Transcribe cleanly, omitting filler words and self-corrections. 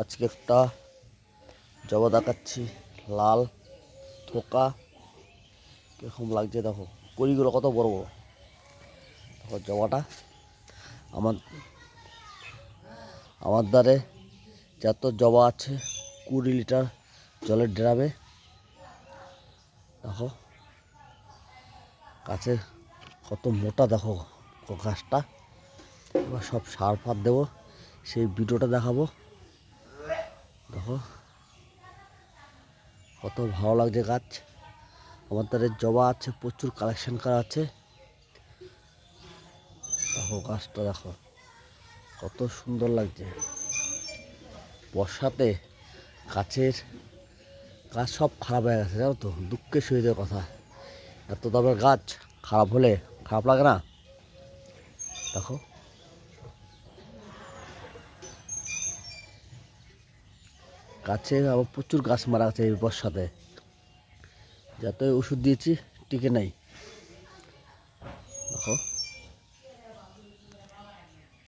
আজকে একটা জবা দেখাচ্ছি, লাল থোকা। কিরকম লাগছে দেখো, কড়িগুলো কত বড় বড়। দেখো জবাটা আমার আমার দ্বারে যত জবা আছে 20 লিটার জলের ড্রামে। দেখো গাছে কত মোটা, দেখো গাছটা। এবার সব সার ফার দেবো, সেই ভিডিওটা দেখাবো। দেখো কত ভালো লাগছে গাছ। আমার দ্বারে জবা আছে, প্রচুর কালেকশন করা আছে। দেখো গাছটা দেখো কত সুন্দর লাগছে। বর্ষাতে গাছের গাছ সব খারাপ হয়ে গেছে, জানো তো, দুঃখের সহিত কথা। এত দামের গাছ খারাপ হলে খারাপ লাগে না? দেখো গাছে আবার প্রচুর গাছ মারা গেছে এই বর্ষাতে, যত ওষুধ দিয়েছি টিকে নাই। দেখো